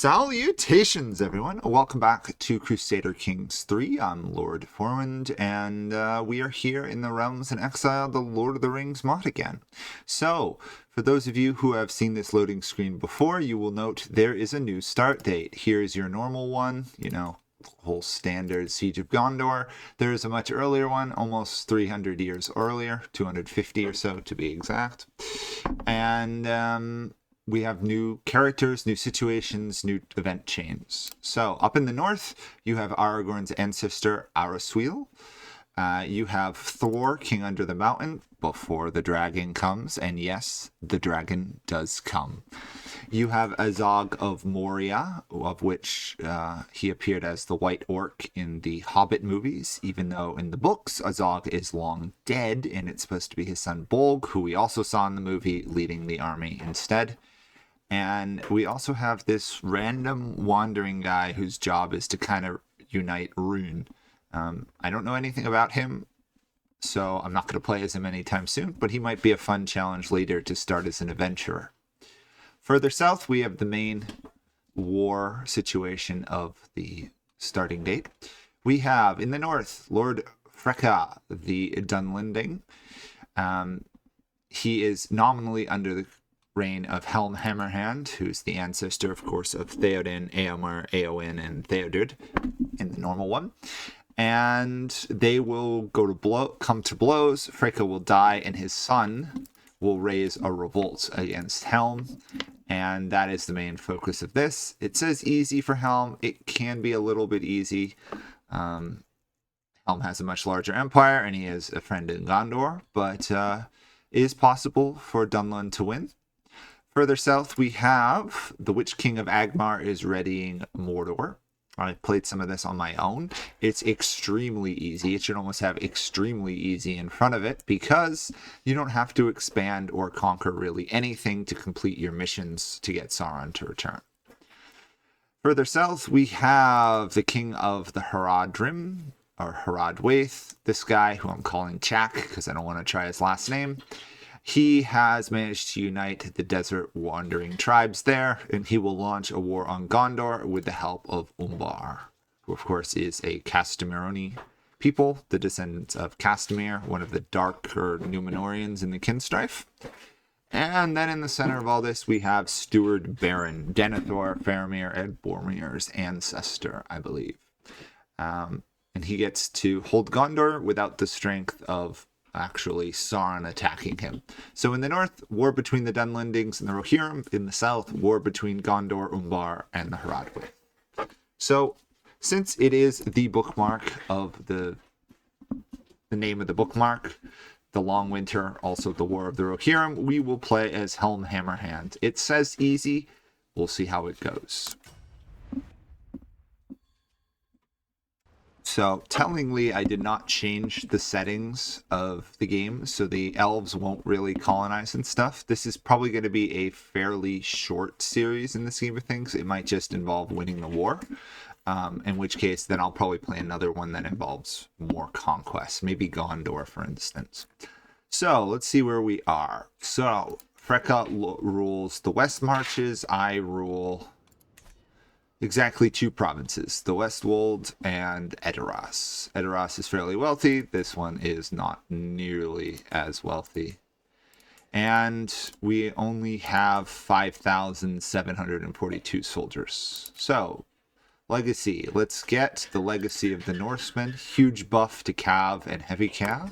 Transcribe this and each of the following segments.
Salutations, everyone. Welcome back to Crusader Kings 3. I'm Lord Formand, and we are here in the Realms in Exile, the Lord of the Rings mod again. So, for those of you who have seen this loading screen before, you will note there is a new start date. Here's your normal one, you know, whole standard Siege of Gondor. There is a much earlier one, almost 300 years earlier, 250 or so to be exact. And we have new characters, new situations, new event chains. So up in the north, you have Aragorn's ancestor, Araswil. You have Thor, King Under the Mountain, before the dragon comes. And yes, the dragon does come. You have Azog of Moria, of which he appeared as the White Orc in the Hobbit movies, even though in the books, Azog is long dead, and it's supposed to be his son Bolg, who we also saw in the movie, leading the army instead. And we also have this random wandering guy whose job is to kind of unite Rune. I don't know anything about him, so I'm not going to play as him anytime soon, but he might be a fun challenge leader to start as an adventurer. Further south, we have the main war situation of the starting date. We have, in the north, Lord Freka, the Dunlending. He is nominally under the reign of Helm Hammerhand, who's the ancestor, of course, of Theoden, Eomer, Eowyn, and Theoden in the normal one. And they will come to blows. Freka will die, and his son will raise a revolt against Helm. And that is the main focus of this. It says easy for Helm. It can be a little bit easy. Helm has a much larger empire, and he is a friend in Gondor, but it is possible for Dunlend to win. Further south, we have the Witch King of Agmar is readying Mordor. I played some of this on my own. It's extremely easy. It should almost have extremely easy in front of it because you don't have to expand or conquer really anything to complete your missions to get Sauron to return. Further south, we have the King of the Haradrim, or Haradwaith. This guy, who I'm calling Chak because I don't want to try his last name. He has managed to unite the desert wandering tribes there, and he will launch a war on Gondor with the help of Umbar, who of course is a Castameroni people, the descendants of Castamere, one of the darker Númenóreans in the Kinstrife. And then in the center of all this, we have Steward Baron, Denethor, Faramir, and Boromir's ancestor, I believe. And he gets to hold Gondor without the strength of actually Sauron attacking him. So in the north, war between the Dunlendings and the Rohirrim. In the south, war between Gondor, Umbar, and the Haradwaith. So since it is the bookmark of the name of the bookmark, the Long Winter, also the War of the Rohirrim, we will play as Helm Hammerhand. It says easy. We'll see how it goes. So, tellingly, I did not change the settings of the game, so the elves won't really colonize and stuff. This is probably going to be a fairly short series in the scheme of things. It might just involve winning the war, in which case then I'll probably play another one that involves more conquest, maybe Gondor, for instance. So, let's see where we are. So, Freka rules the West Marches. I rule exactly two provinces, the Westwold and Edoras. Edoras is fairly wealthy. This one is not nearly as wealthy. And we only have 5,742 soldiers. So, legacy. Let's get the legacy of the Norsemen. Huge buff to Cav and Heavy Cav.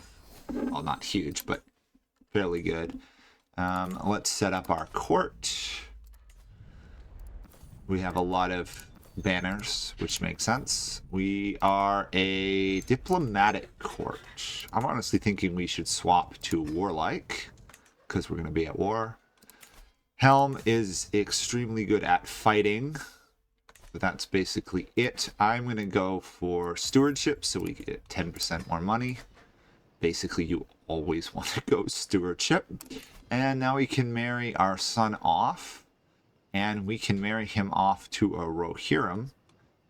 Well, not huge, but fairly good. Let's set up our court. We have a lot of banners, which makes sense. We are a diplomatic court. I'm honestly thinking we should swap to warlike, because we're going to be at war. Helm is extremely good at fighting, but that's basically it. I'm going to go for stewardship, so we get 10% more money. Basically, you always want to go stewardship. And now we can marry our son off. And we can marry him off to a Rohirrim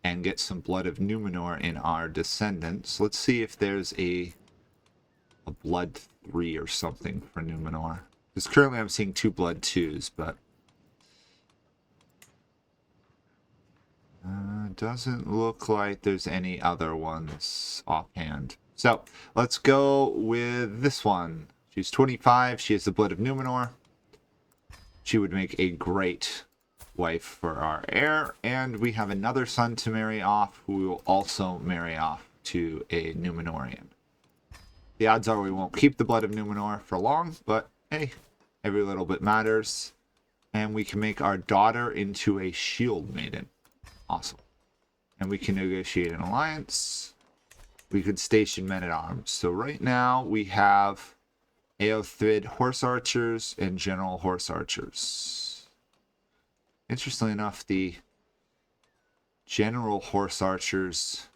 and get some blood of Númenor in our descendants. Let's see if there's a blood 3 or something for Númenor. Because currently I'm seeing 2 blood 2s, but Doesn't look like there's any other ones offhand. So let's go with this one. She's 25. She has the blood of Numenor. She would make a great wife for our heir. And we have another son to marry off who will also marry off to a Numenorian. The odds are we won't keep the blood of Numenor for long, but hey, every little bit matters. And we can make our daughter into a shield maiden. Awesome. And we can negotiate an alliance. We could station men-at-arms. So right now we have Eothrid horse archers and general horse archers. Interestingly enough, the general horse archers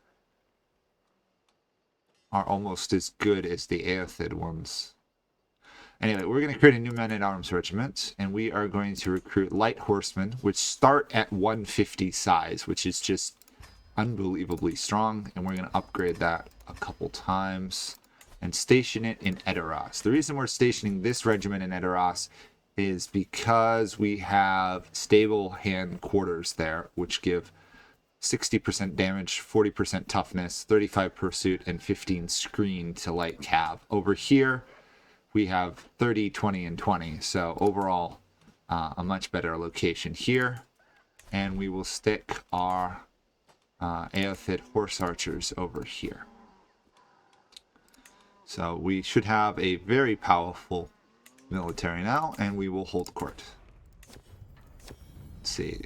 are almost as good as the Eothrid ones. Anyway, we're going to create a new men-at-arms regiment, and we are going to recruit light horsemen, which start at 150 size, which is just unbelievably strong, and we're going to upgrade that a couple times and station it in Edoras. The reason we're stationing this regiment in Edoras is because we have stable hand quarters there, which give 60% damage, 40% toughness, 35 pursuit, and 15 screen to light cav. Over here, we have 30, 20, and 20. So overall, a much better location here. And we will stick our Eothrid horse archers over here. So we should have a very powerful military now, and we will hold court. Let's see.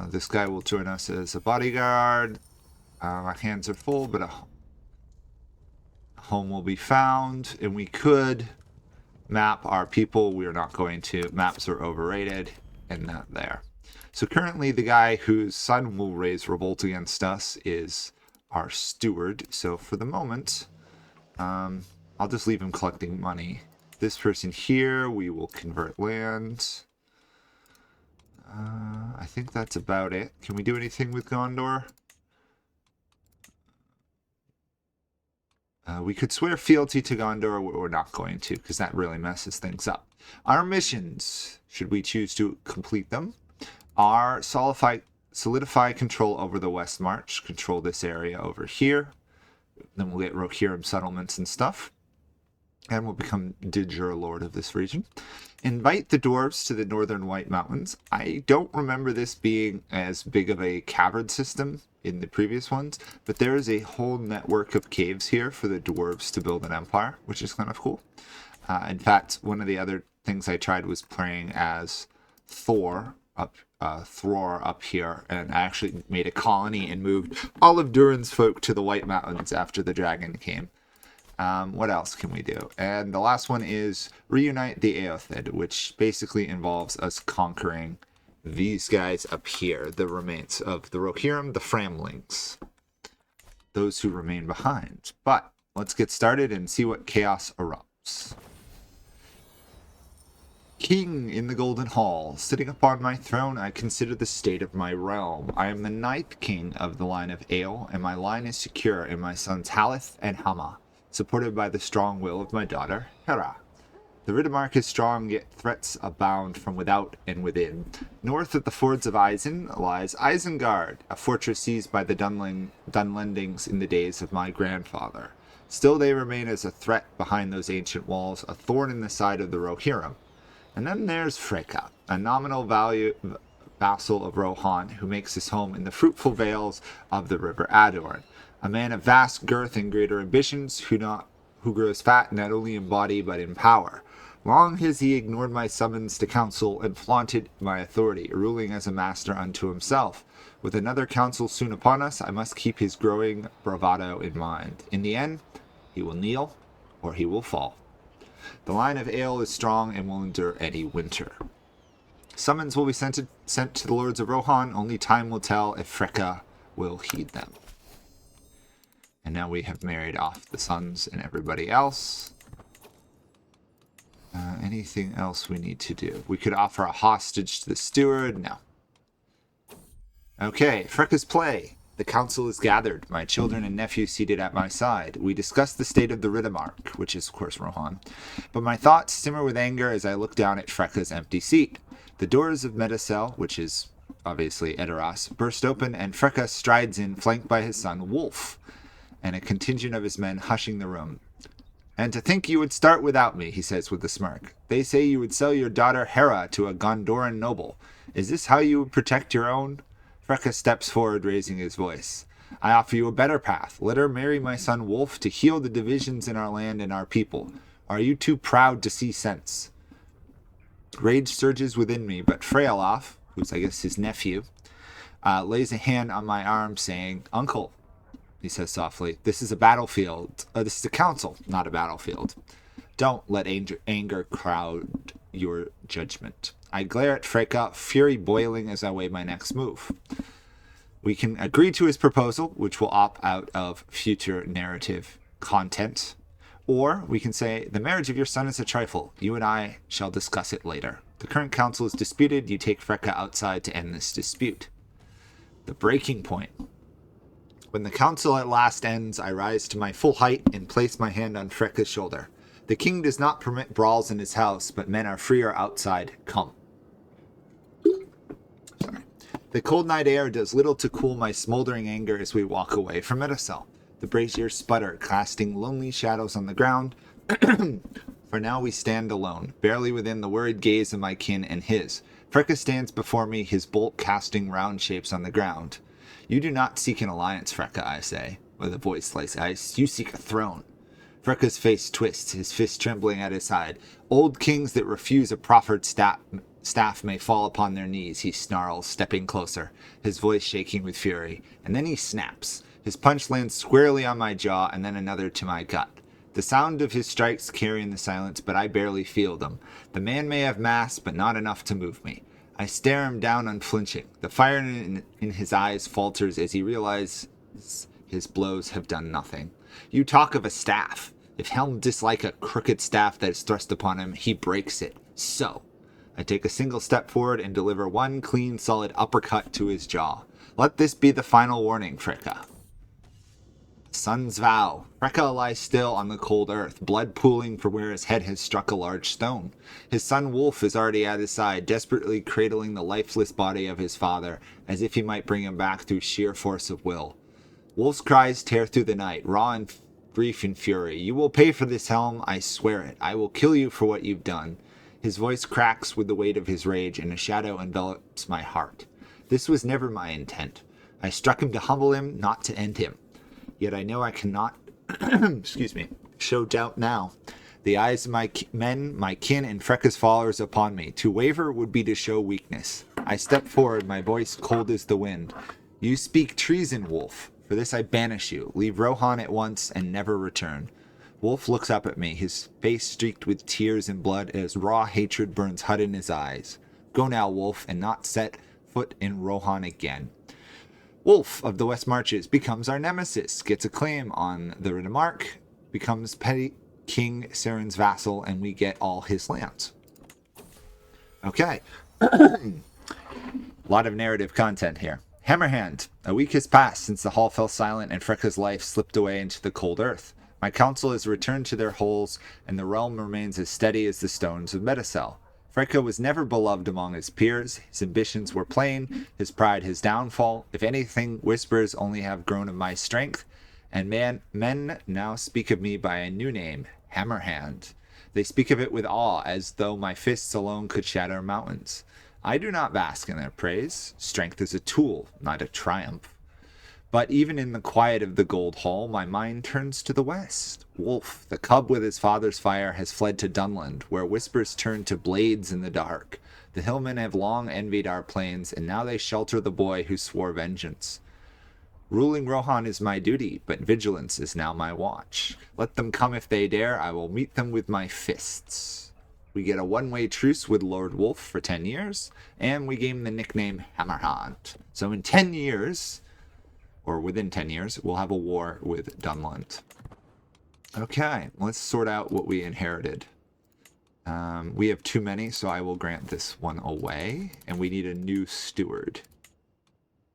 This guy will join us as a bodyguard. My hands are full, but a home will be found, and we could map our people. We are not going to. Maps are overrated, and not there. So currently the guy whose son will raise revolt against us is our steward. So for the moment, I'll just leave him collecting money. This person here, we will convert land. I think that's about it. Can we do anything with Gondor? We could swear fealty to Gondor, but we're not going to, because that really messes things up. Our missions, should we choose to complete them, are solidify control over the West March, control this area over here. Then we'll get Rohirrim settlements and stuff. And we'll become de jure lord of this region. Invite the dwarves to the northern White Mountains. I don't remember this being as big of a cavern system in the previous ones, but there is a whole network of caves here for the dwarves to build an empire, which is kind of cool. In fact, one of the other things I tried was playing as Thror up here, and I actually made a colony and moved all of Durin's folk to the White Mountains after the dragon came. What else can we do? And the last one is reunite the Eothrid, which basically involves us conquering these guys up here, the remains of the Rohirrim, the Framlings, those who remain behind. But let's get started and see what chaos erupts. King in the Golden Hall, sitting upon my throne, I consider the state of my realm. I am the 9th king of the line of Eöl, and my line is secure in my sons Haleth and Hama, supported by the strong will of my daughter Hera. The Riddermark is strong, yet threats abound from without and within. North of the fords of Isen lies Isengard, a fortress seized by the Dunlendings in the days of my grandfather. Still they remain as a threat behind those ancient walls, a thorn in the side of the Rohirrim. And then there's Freka, a nominal vassal of Rohan, who makes his home in the fruitful vales of the river Adorn. A man of vast girth and greater ambitions, who grows fat not only in body but in power. Long has he ignored my summons to council and flaunted my authority, ruling as a master unto himself. With another council soon upon us, I must keep his growing bravado in mind. In the end, he will kneel or he will fall. The line of Eöl is strong and will endure any winter. Summons will be sent to the lords of Rohan. Only time will tell if Freka will heed them. And now we have married off the sons and everybody else. Anything else we need to do? We could offer a hostage to the steward. No. Okay, Freka's play. The council is gathered, my children and nephews seated at my side. We discuss the state of the Riddermark, which is, of course, Rohan. But my thoughts simmer with anger as I look down at Freka's empty seat. The doors of Medicel, which is obviously Edoras, burst open and Freka strides in, flanked by his son Wulf, and a contingent of his men hushing the room. "And to think you would start without me," he says with a smirk. "They say you would sell your daughter Hera to a Gondoran noble. Is this how you would protect your own?" Freka steps forward, raising his voice. "I offer you a better path. Let her marry my son Wulf to heal the divisions in our land and our people. Are you too proud to see sense?" Rage surges within me, but Freyalaf, who's I guess his nephew, lays a hand on my arm, saying, "Uncle," he says softly, "this is a battlefield. This is a council, not a battlefield. Don't let anger crowd your judgment." I glare at Freka, fury boiling as I weigh my next move. We can agree to his proposal, which will opt out of future narrative content. Or we can say, "The marriage of your son is a trifle. You and I shall discuss it later. The current council is disputed. You take Freka outside to end this dispute." The breaking point. When the council at last ends, I rise to my full height and place my hand on Freka's shoulder. "The king does not permit brawls in his house, but men are freer outside. Come." Sorry. The cold night air does little to cool my smoldering anger as we walk away from Medicel. The braziers sputter, casting lonely shadows on the ground. For now we stand alone, barely within the worried gaze of my kin and his. Freka stands before me, his bolt casting round shapes on the ground. "You do not seek an alliance, Freka," I say, with a voice like ice. "You seek a throne." Freka's face twists, his fist trembling at his side. "Old kings that refuse a proffered staff may fall upon their knees," he snarls, stepping closer, his voice shaking with fury. And then he snaps. His punch lands squarely on my jaw and then another to my gut. The sound of his strikes carry in the silence, but I barely feel them. The man may have mass, but not enough to move me. I stare him down unflinching. The fire in his eyes falters as he realizes his blows have done nothing. "You talk of a staff. If Helm dislike a crooked staff that is thrust upon him, he breaks it. So." I take a single step forward and deliver one clean, solid uppercut to his jaw. "Let this be the final warning, Freka." Son's vow. Freka lies still on the cold earth, blood pooling from where his head has struck a large stone. His son Wulf is already at his side, desperately cradling the lifeless body of his father, as if he might bring him back through sheer force of will. Wulf's cries tear through the night, raw and brief in fury. "You will pay for this, Helm. I swear it. I will kill you for what you've done." His voice cracks with the weight of his rage, and a shadow envelops my heart. This was never my intent. I struck him to humble him, not to end him. Yet I know I cannot show doubt now. The eyes of my men, my kin, and Freka's followers upon me. To waver would be to show weakness. I step forward, my voice cold as the wind. "You speak treason, Wulf. For this I banish you. Leave Rohan at once and never return." Wulf looks up at me, his face streaked with tears and blood as raw hatred burns hot in his eyes. "Go now, Wulf, and not set foot in Rohan again." Wulf of the West Marches becomes our nemesis, gets a claim on the Riddermark, becomes petty King Saren's vassal, and we get all his lands. Okay. A lot of narrative content here. Hammerhand. A week has passed since the hall fell silent and Freka's life slipped away into the cold earth. My council has returned to their holes, and the realm remains as steady as the stones of Medicel. Freka was never beloved among his peers. His ambitions were plain, his pride his downfall. If anything, whispers only have grown of my strength, and men now speak of me by a new name, Hammerhand. They speak of it with awe, as though my fists alone could shatter mountains. I do not bask in their praise. Strength is a tool, not a triumph. But even in the quiet of the Gold Hall, my mind turns to the west. Wulf, the cub with his father's fire, has fled to Dunland, where whispers turn to blades in the dark. The hillmen have long envied our plains, and now they shelter the boy who swore vengeance. Ruling Rohan is my duty, but vigilance is now my watch. Let them come if they dare, I will meet them with my fists. We get a one-way truce with Lord Wulf for 10 years, and we gain the nickname Hammerhand. So in 10 years... or within 10 years, we'll have a war with Dunland. Okay, let's sort out what we inherited. We have too many, so I will grant this one away. And we need a new steward.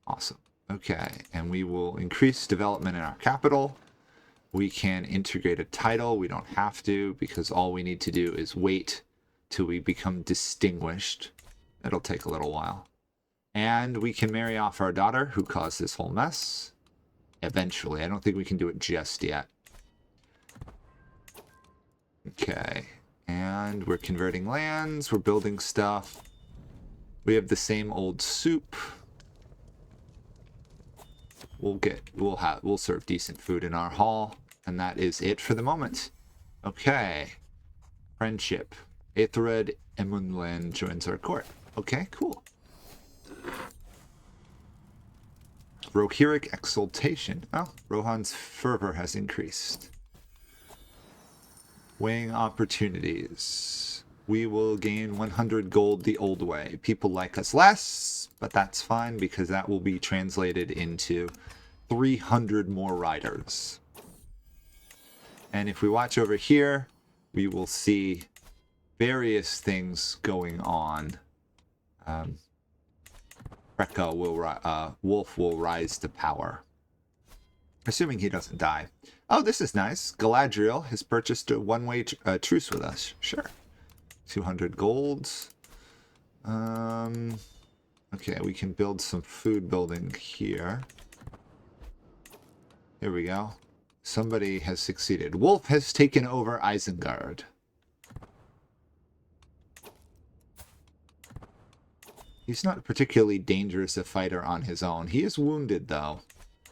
Awesome. Okay, and we will increase development in our capital. We can integrate a title. We don't have to, because all we need to do is wait till we become distinguished. It'll take a little while. And we can marry off our daughter who caused this whole mess. Eventually. I don't think we can do it just yet. Okay. And we're converting lands. We're building stuff. We have the same old soup. We'll serve decent food in our hall. And that is it for the moment. Okay. Friendship. Aethelred Emunland joins our court. Okay, cool. Rohirrim exaltation. Oh, Rohan's fervor has increased. Weighing opportunities. We will gain 100 gold the old way. People like us less, but that's fine because that will be translated into 300 more riders. And if we watch over here, we will see various things going on. Wulf will rise to power. Assuming he doesn't die. Oh, this is nice. Galadriel has purchased a one-way truce with us. Sure. 200 golds. Okay, we can build some food building here. Here we go. Somebody has succeeded. Wulf has taken over Isengard. He's not particularly dangerous a fighter on his own. He is wounded, though.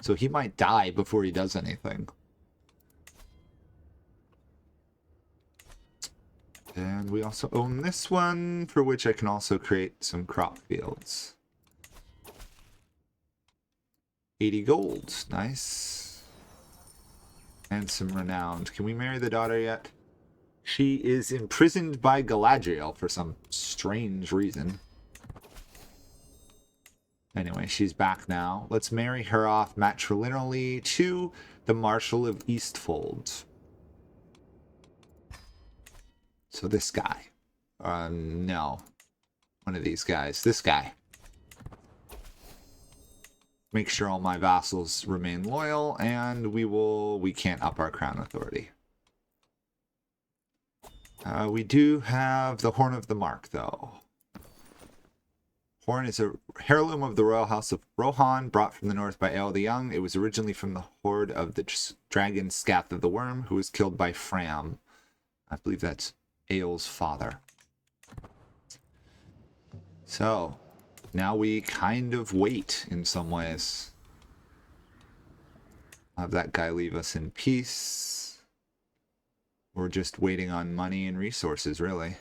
So he might die before he does anything. And we also own this one, for which I can also create some crop fields. 80 gold. Nice. And some renowned. Can we marry the daughter yet? She is imprisoned by Galadriel for some strange reason. Anyway, she's back now. Let's marry her off matrilineally to the Marshal of Eastfold. So this guy. No. One of these guys. This guy. Make sure all my vassals remain loyal, and we can't up our crown authority. We do have the Horn of the Mark, though. Horn is a heirloom of the royal house of Rohan, brought from the north by Eorl the Young. It was originally from the horde of the dragon Scath of the Worm, who was killed by Fram. I believe that's Eorl's father. So, now we kind of wait in some ways. Have that guy leave us in peace. We're just waiting on money and resources, really.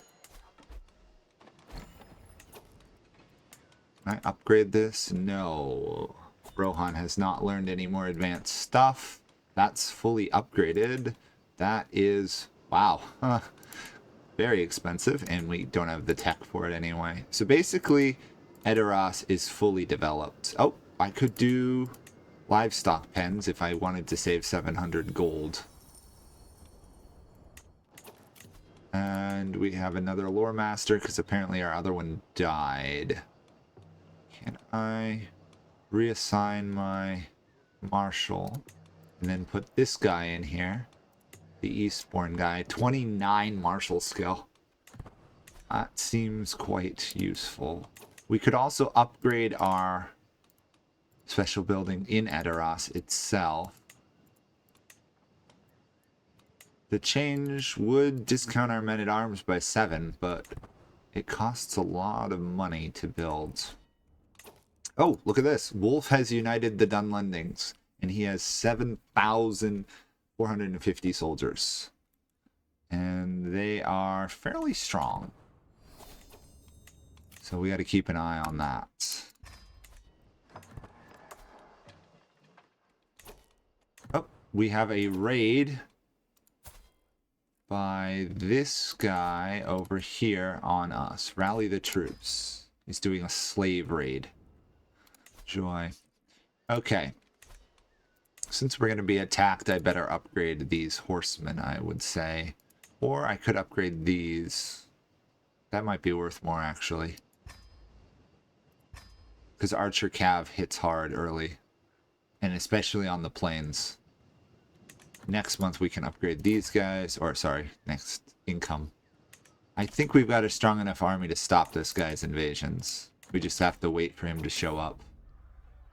Can I upgrade this? No. Rohan has not learned any more advanced stuff. That's fully upgraded. That is... wow. Very expensive, and we don't have the tech for it anyway. So basically, Edoras is fully developed. Oh, I could do livestock pens if I wanted to save 700 gold. And we have another lore master, because apparently our other one died. Can I reassign my marshal and then put this guy in here? The Eastbourne guy. 29 martial skill. That seems quite useful. We could also upgrade our special building in Edoras itself. The change would discount our men-at-arms by 7, but it costs a lot of money to build. Oh, look at this. Wulf has united the Dunlendings, and he has 7,450 soldiers. And they are fairly strong. So we got to keep an eye on that. Oh, we have a raid by this guy over here on us. Rally the troops. He's doing a slave raid. Joy. Okay. Since we're going to be attacked, I better upgrade these horsemen, I would say. Or I could upgrade these. That might be worth more, actually. Because Archer Cav hits hard early. And especially on the plains. Next month we can upgrade these guys. Or, sorry, next income. I think we've got a strong enough army to stop this guy's invasions. We just have to wait for him to show up.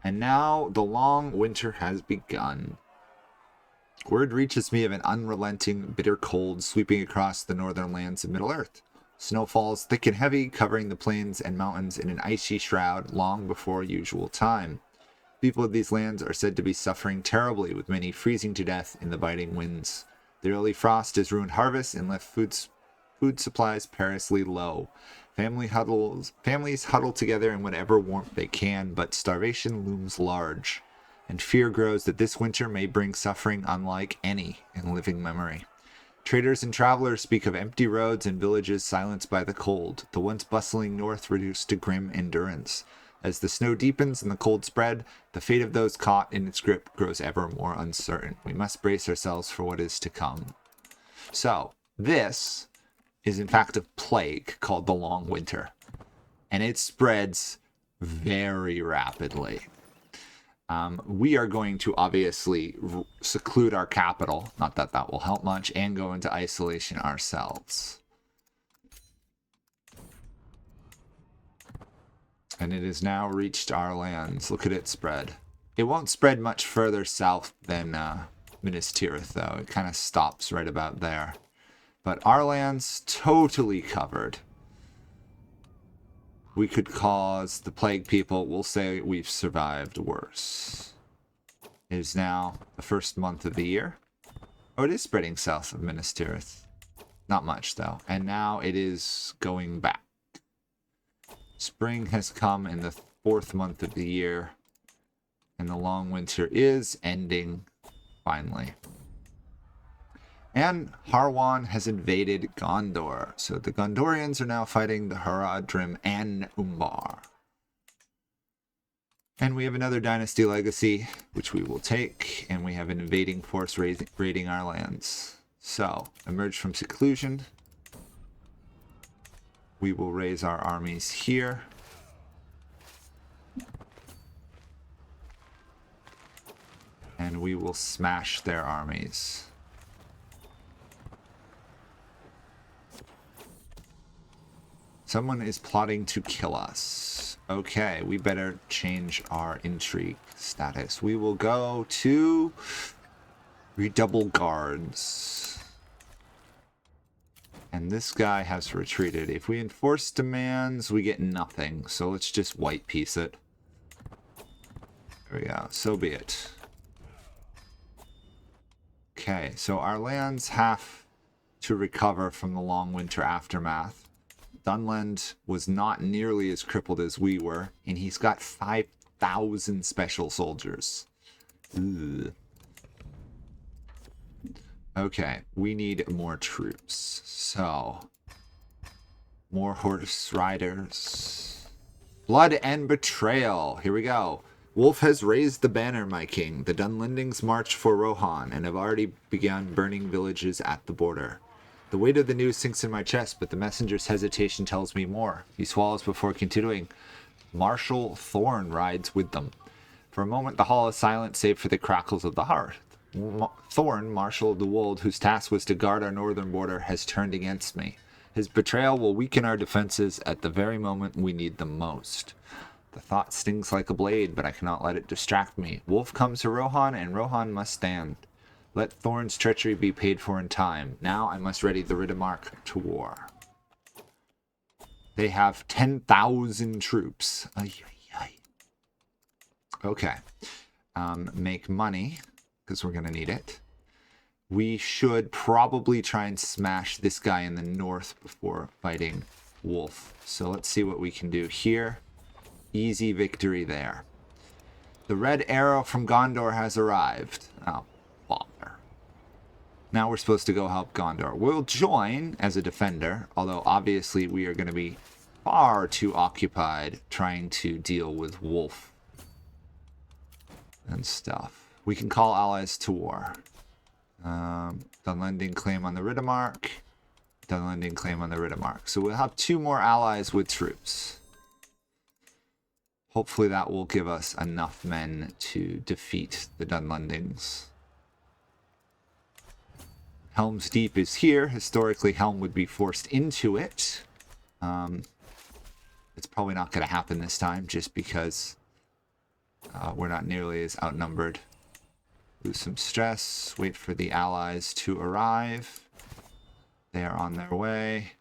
And now the long winter has begun. Word reaches me of an unrelenting, bitter cold sweeping across the northern lands of Middle-earth. Snow falls thick and heavy, covering the plains and mountains in an icy shroud long before usual time. People of these lands are said to be suffering terribly, with many freezing to death in the biting winds. The early frost has ruined harvests and left food supplies perilously low. Families huddle together in whatever warmth they can, but starvation looms large, and fear grows that this winter may bring suffering unlike any in living memory. Traders and travelers speak of empty roads and villages silenced by the cold, the once bustling north reduced to grim endurance. As the snow deepens and the cold spread, the fate of those caught in its grip grows ever more uncertain. We must brace ourselves for what is to come. So, this is in fact a plague called the Long Winter, and it spreads very rapidly. We are going to obviously seclude our capital, not that that will help much, and go into isolation ourselves. And it has now reached our lands. Look at it spread. It won't spread much further south than Minas Tirith, though. It kind of stops right about there. But our land's totally covered. We could cause the plague people. We'll say we've survived worse. It is now the first month of the year. Oh, it is spreading south of Minas Tirith. Not much, though. And now it is going back. Spring has come in the 4th month of the year. And the long winter is ending, finally. And Harwan has invaded Gondor. So the Gondorians are now fighting the Haradrim and Umbar. And we have another dynasty legacy, which we will take. And we have an invading force raiding our lands. So, emerge from seclusion. We will raise our armies here. And we will smash their armies. Someone is plotting to kill us. Okay, we better change our intrigue status. We will go to redouble guards. And this guy has retreated. If we enforce demands, we get nothing. So let's just white piece it. There we go. So be it. Okay, so our lands have to recover from the long winter aftermath. Dunland was not nearly as crippled as we were, and he's got 5,000 special soldiers. Ugh. Okay, we need more troops. So, more horse riders. Blood and betrayal. Here we go. Wulf has raised the banner, my king. The Dunlendings march for Rohan and have already begun burning villages at the border. The weight of the news sinks in my chest, but the messenger's hesitation tells me more. He swallows before continuing. Marshal Thorn rides with them. For a moment, the hall is silent, save for the crackles of the hearth. Thorn, Marshal of the Wold, whose task was to guard our northern border, has turned against me. His betrayal will weaken our defenses at the very moment we need them most. The thought stings like a blade, but I cannot let it distract me. Wulf comes to Rohan, and Rohan must stand. Let Thorn's treachery be paid for in time. Now I must ready the Riddermark to war. They have 10,000 troops. Ay, ay, ay. Okay. Make money, because we're going to need it. We should probably try and smash this guy in the north before fighting Wulf. So let's see what we can do here. Easy victory there. The red arrow from Gondor has arrived. Oh, bother. Now we're supposed to go help Gondor. We'll join as a defender, although obviously we are going to be far too occupied trying to deal with Wulf and stuff. We can call allies to war. Dunlending claim on the Riddermark. Dunlending claim on the Riddermark. So we'll have 2 more allies with troops. Hopefully that will give us enough men to defeat the Dunlendings. Helm's Deep is here. Historically, Helm would be forced into it. It's probably not going to happen this time just because we're not nearly as outnumbered. Lose some stress. Wait for the allies to arrive. They are on their way.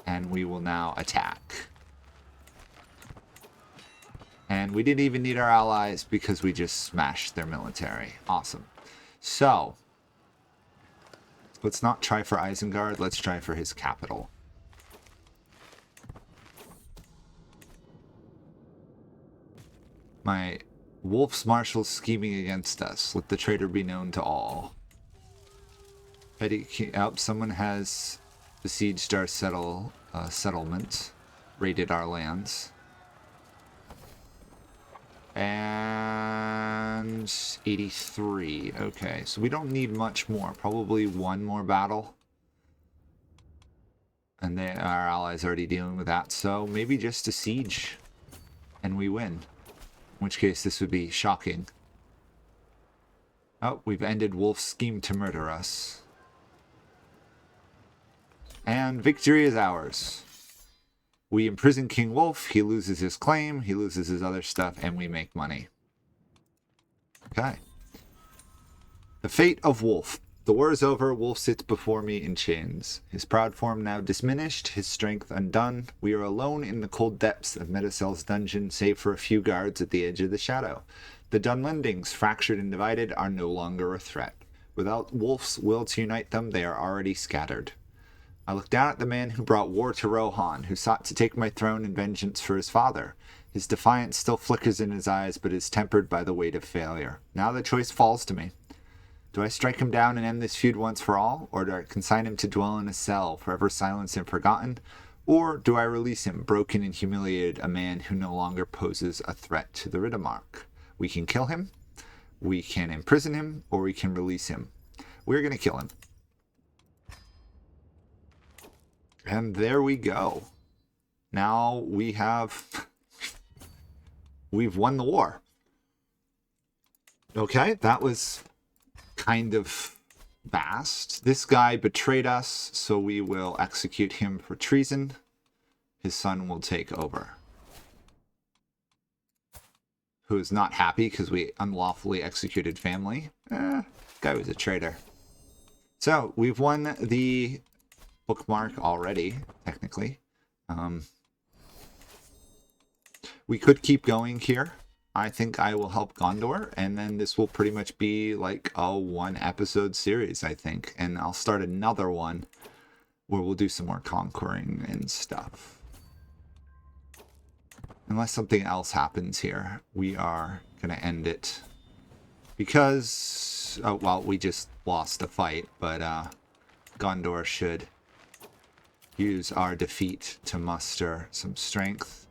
And we will now attack. And we didn't even need our allies because we just smashed their military. Awesome. So, let's not try for Isengard. Let's try for his capital. My Wulf's marshals scheming against us. Let the traitor be known to all. Someone has besieged our settlement. Raided our lands. And 83. Okay, so we don't need much more. Probably one more battle. And our allies are already dealing with that. So maybe just a siege. And we win. In which case this would be shocking. Oh, we've ended Wulf's scheme to murder us. And victory is ours. We imprison King Wulf, he loses his claim, he loses his other stuff, and we make money. Okay. The fate of Wulf. The war is over, Wulf sits before me in chains. His proud form now diminished, his strength undone. We are alone in the cold depths of Metacel's dungeon, save for a few guards at the edge of the shadow. The Dunlendings, fractured and divided, are no longer a threat. Without Wulf's will to unite them, they are already scattered. I look down at the man who brought war to Rohan, who sought to take my throne in vengeance for his father. His defiance still flickers in his eyes, but is tempered by the weight of failure. Now the choice falls to me. Do I strike him down and end this feud once for all, or do I consign him to dwell in a cell, forever silenced and forgotten? Or do I release him, broken and humiliated, a man who no longer poses a threat to the Riddermark? We can kill him, we can imprison him, or we can release him. We're going to kill him. And there we go. Now we've won the war. Okay, that was kind of fast. This guy betrayed us, so we will execute him for treason. His son will take over. Who is not happy because we unlawfully executed family. Guy was a traitor. So, we've won the bookmark already, technically. We could keep going here. I think I will help Gondor, and then this will pretty much be like a one-episode series, I think. And I'll start another one where we'll do some more conquering and stuff. Unless something else happens here, we are going to end it. Because, well, we just lost a fight, but Gondor should use our defeat to muster some strength.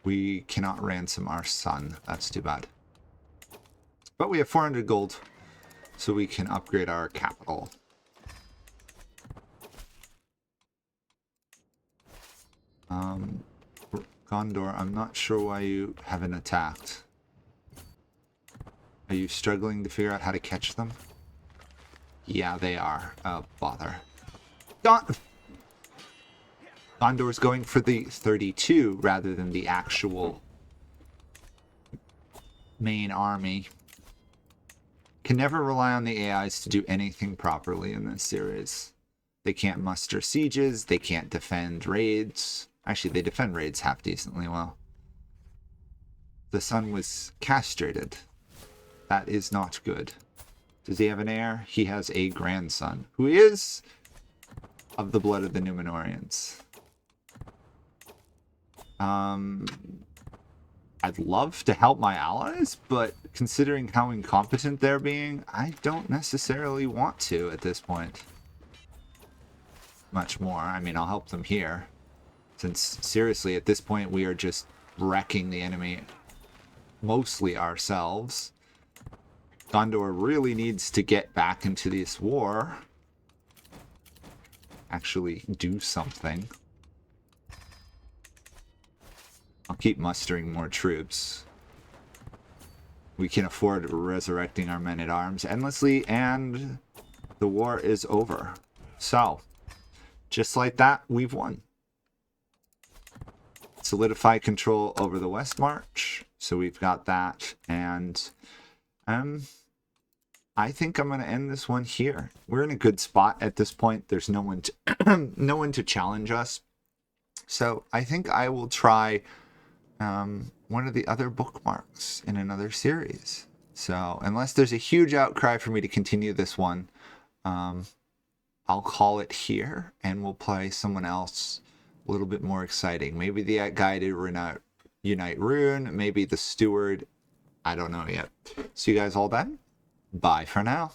We cannot ransom our son. That's too bad. But we have 400 gold, so we can upgrade our capital. Gondor, I'm not sure why you haven't attacked. Are you struggling to figure out how to catch them? Yeah, they are. Oh, bother. Gondor's going for the 32 rather than the actual main army. Can never rely on the AIs to do anything properly in this series. They can't muster sieges, they can't defend raids. Actually, they defend raids half decently well. The son was castrated. That is not good. Does he have an heir? He has a grandson, who is of the blood of the Númenóreans. I'd love to help my allies, but considering how incompetent they're being, I don't necessarily want to at this point. Much more. I mean, I'll help them here. Since, seriously, at this point, we are just wrecking the enemy. Mostly ourselves. Gondor really needs to get back into this war. Actually do something. I'll keep mustering more troops. We can afford resurrecting our men-at-arms endlessly, and the war is over. So, just like that, we've won. solidify control over the West March. So we've got that, and I think I'm going to end this one here. We're in a good spot at this point. There's no one to no one to challenge us. So I think I will try one of the other bookmarks in another series. So unless there's a huge outcry for me to continue this one, I'll call it here, and we'll play someone else a little bit more exciting. Maybe the Guided Unite Rune, maybe the Steward. I don't know yet. See you guys all then. Bye for now.